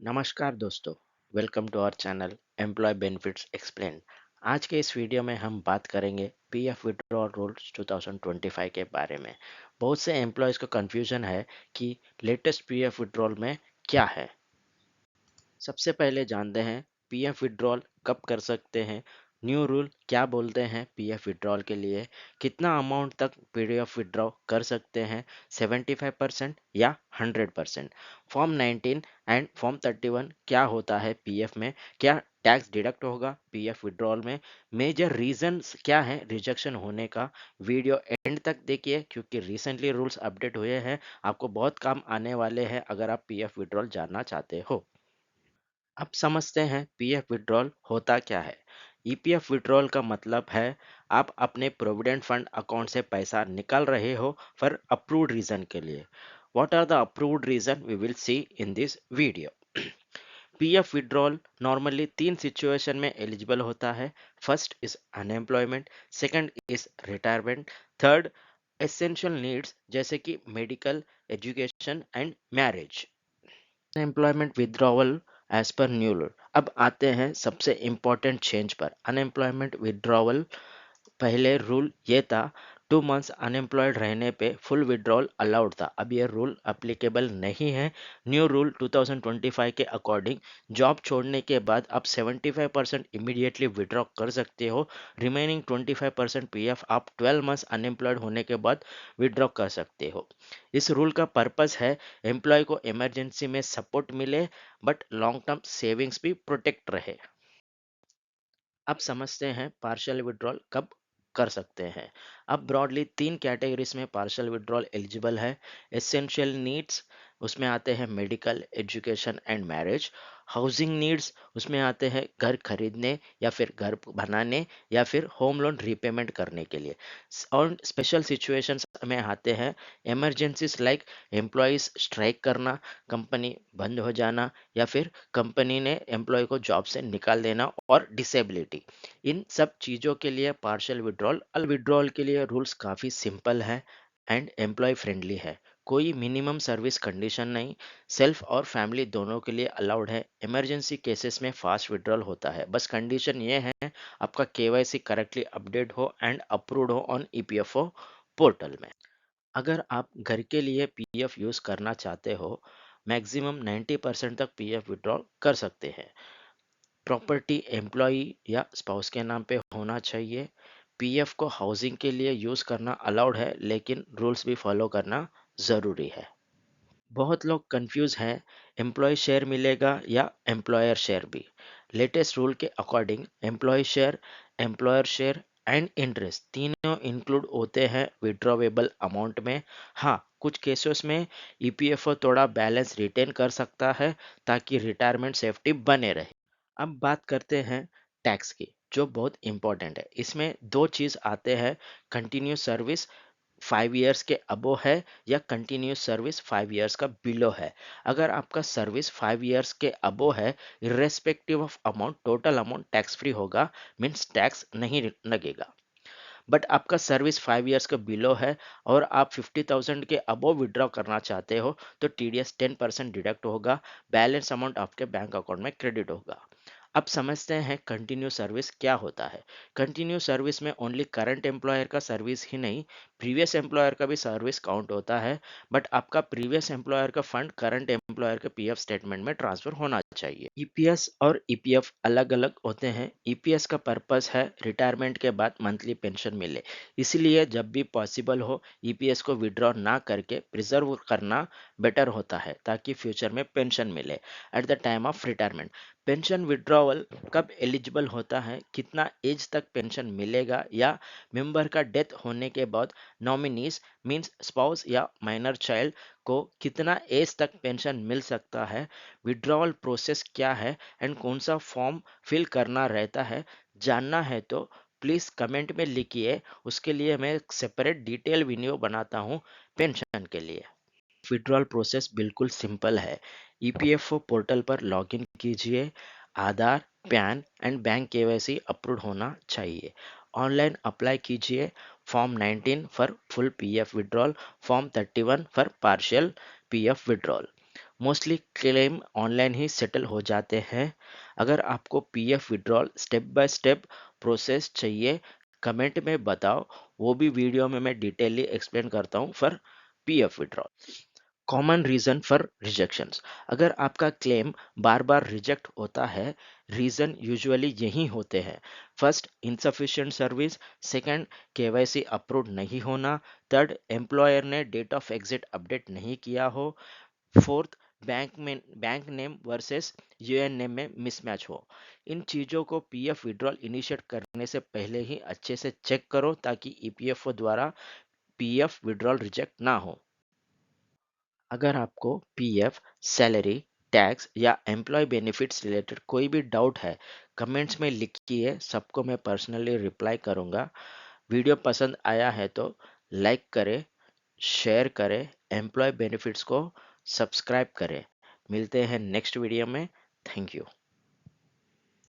नमस्कार दोस्तों, welcome to our channel employ benefits explain. आज के इस वीडियो में हम बात करेंगे पीएफ विड्रॉल रूल्स 2025 के बारे में। बहुत से एम्प्लॉयज़ को कंफ्यूजन है कि लेटेस्ट पीएफ विड्रॉल में क्या है। सबसे पहले जानते हैं पीएफ विड्रॉल कब कर सकते हैं, न्यू रूल क्या बोलते हैं पीएफ विड्रॉल के लिए, कितना अमाउंट तक पीएफ विड्रॉ कर सकते हैं, 75% या 100%, फॉर्म 19 एंड फॉर्म 31 क्या होता है पीएफ में, क्या टैक्स डिडक्ट होगा पीएफ विड्रॉल में, मेजर रीजंस क्या है रिजेक्शन होने का। वीडियो एंड तक देखिए क्योंकि रिसेंटली रूल्स अपडेट हुए हैं, आपको बहुत काम आने वाले हैं अगर आप पीएफ विड्रॉल जानना चाहते हो। अब समझते हैं पीएफ विड्रॉल होता क्या है। ईपीएफ विड्रॉल का मतलब है आप अपने प्रोविडेंट फंड अकाउंट से पैसा निकाल रहे हो फॉर अप्रूव्ड रीजन के लिए। What are the approved reason we will see in this video. PF withdrawal normally तीन सिचुएशन में एलिजिबल होता है। First is unemployment, second is retirement, third essential needs जैसे कि medical, education and marriage. Unemployment withdrawal as per new rule. अब आते हैं सबसे इम्पोर्टेंट चेंज पर। अनएम्प्लॉयमेंट विड्रॉवल पहले रूल ये था, 2 मंथ्स अनएम्प्लॉयड रहने पे फुल विड्रॉल अलाउड था। अब ये रूल अप्लीकेबल नहीं है। न्यू रूल 2025 के अकॉर्डिंग जॉब छोड़ने के बाद आप 75% इमीडिएटली विड्रॉ कर सकते हो। रिमेनिंग 25% पीएफ आप 12 मंथ्स अनएम्प्लॉयड होने के बाद विड्रॉ कर सकते हो। इस रूल का पर्पस है एम्प्लॉय को इमरजेंसी में सपोर्ट मिले बट लॉन्ग टर्म सेविंग्स भी प्रोटेक्ट रहे। अब समझते हैं पार्शियल विड्रॉल कब कर सकते हैं। अब ब्रॉडली तीन कैटेगरीज में पार्शियल विड्रॉल एलिजिबल है। एसेंशियल नीड्स उसमें आते हैं medical, education and marriage. Housing needs उसमें आते हैं घर खरीदने या फिर घर बनाने या फिर होम लोन रीपेमेंट करने के लिए। और स्पेशल सिचुएशंस में आते हैं इमरजेंसीज लाइक एम्प्लॉयज स्ट्राइक करना, कंपनी बंद हो जाना या फिर कंपनी ने एम्प्लॉय को जॉब से निकाल देना और डिसेबिलिटी। इन सब चीज़ों के लिए पार्शियल विड्रॉल के लिए रूल्स काफ़ी सिंपल है एंड एम्प्लॉय फ्रेंडली है। कोई मिनिमम सर्विस कंडीशन नहीं, सेल्फ और फैमिली दोनों के लिए अलाउड है। इमरजेंसी केसेस में फास्ट विड्रॉल होता है, बस कंडीशन ये है आपका केवाईसी करेक्टली अपडेट हो एंड अप्रूव्ड हो ऑन ईपीएफओ पोर्टल में। अगर आप घर के लिए पीएफ यूज करना चाहते हो, मैक्सिमम 90% तक पीएफ विड्रॉल कर सकते हैं। प्रॉपर्टी एम्प्लॉई या स्पाउस के नाम पे होना चाहिए। पीएफ को हाउसिंग के लिए यूज करना अलाउड है लेकिन रूल्स भी फॉलो करना जरूरी है। बहुत लोग कंफ्यूज हैं, एम्प्लॉय शेयर मिलेगा या एम्प्लॉयर शेयर भी। लेटेस्ट रूल के according employ share, employer share and interest तीनों इंक्लूड होते हैं विड्रॉवेबल अमाउंट में। हाँ, कुछ केसेस में ईपीएफओ थोड़ा बैलेंस रिटेन कर सकता है ताकि रिटायरमेंट सेफ्टी बने रहे। अब बात करते हैं टैक्स की, जो बहुत इंपॉर्टेंट है। इसमें दो चीज आते हैं, कंटिन्यूस सर्विस 5 इयर्स के अबो है या कंटिन्यूस सर्विस 5 इयर्स का बिलो है। अगर आपका सर्विस 5 इयर्स के अबो है, irrespective of amount total amount tax free होगा, मीन्स टैक्स नहीं लगेगा। बट आपका सर्विस 5 इयर्स का बिलो है और आप 50,000 के अबो विड्रॉ करना चाहते हो तो टीडीएस 10% डिडक्ट होगा, बैलेंस अमाउंट आपके बैंक अकाउंट में क्रेडिट होगा। अब समझते हैं कंटिन्यू सर्विस क्या होता है। कंटिन्यू सर्विस में ओनली करंट एम्प्लॉयर का सर्विस ही नहीं, प्रीवियस एम्प्लॉयर का भी सर्विस काउंट होता है। बट आपका प्रीवियस एम्प्लॉयर का फंड करंट एम्प्लॉयर के पीएफ स्टेटमेंट में ट्रांसफर होना चाहिए। ईपीएस और ईपीएफ अलग अलग होते हैं। ईपीएस का पर्पस है रिटायरमेंट के बाद मंथली पेंशन मिले, इसलिए जब भी पॉसिबल हो ईपीएस को विड्रॉ ना करके प्रिजर्व करना बेटर होता है ताकि फ्यूचर में पेंशन मिले at the time of retirement. Pension withdrawal कब एलिजिबल होता है, कितना एज तक पेंशन मिलेगा या मेंबर का डेथ होने के बाद नॉमिनीज मींस स्पाउस या माइनर चाइल्ड को कितना एज तक पेंशन मिल सकता है, विड्रॉवल प्रोसेस क्या है एंड कौन सा फॉर्म फिल करना रहता है, जानना है तो प्लीज कमेंट में लिखिए। उसके लिए मैं एक सेपरेट डिटेल वीडियो बनाता हूँ पेंशन के लिए। विड्रॉल प्रोसेस बिल्कुल सिंपल है। ईपीएफओ पोर्टल पर लॉगिन कीजिए, Aadhaar, PAN and bank KYC approve होना चाहिए। ऑनलाइन अप्लाई कीजिए, form 19 for full PF withdrawal, form 31 for partial PF withdrawal. Mostly claim online ही सेटल हो जाते हैं। अगर आपको PF withdrawal step by step process चाहिए, कमेंट में बताओ, वो भी वीडियो में मैं डिटेलली एक्सप्लेन करता हूँ for PF withdrawal. Common reason for rejections, अगर आपका क्लेम बार बार रिजेक्ट होता है, रीजन यूजुअली यही होते हैं। First, insufficient service. Second, KYC approve नहीं होना। थर्ड, एम्प्लॉयर ने डेट ऑफ एग्जिट अपडेट नहीं किया हो। Fourth, bank name versus UAN name में मिसमैच हो। इन चीजों को पीएफ विड्रॉल इनिशिएट करने से पहले ही अच्छे से चेक करो ताकि ईपीएफओ द्वारा पीएफ विड्रॉल रिजेक्ट ना हो। अगर आपको पीएफ, सैलरी, टैक्स या एम्प्लॉय बेनिफिट्स रिलेटेड कोई भी डाउट है, कमेंट्स में लिखिए, सबको मैं पर्सनली रिप्लाई करूंगा। वीडियो पसंद आया है तो लाइक करें, शेयर करें, एम्प्लॉय बेनिफिट्स को सब्सक्राइब करें। मिलते हैं नेक्स्ट वीडियो में। Thank you.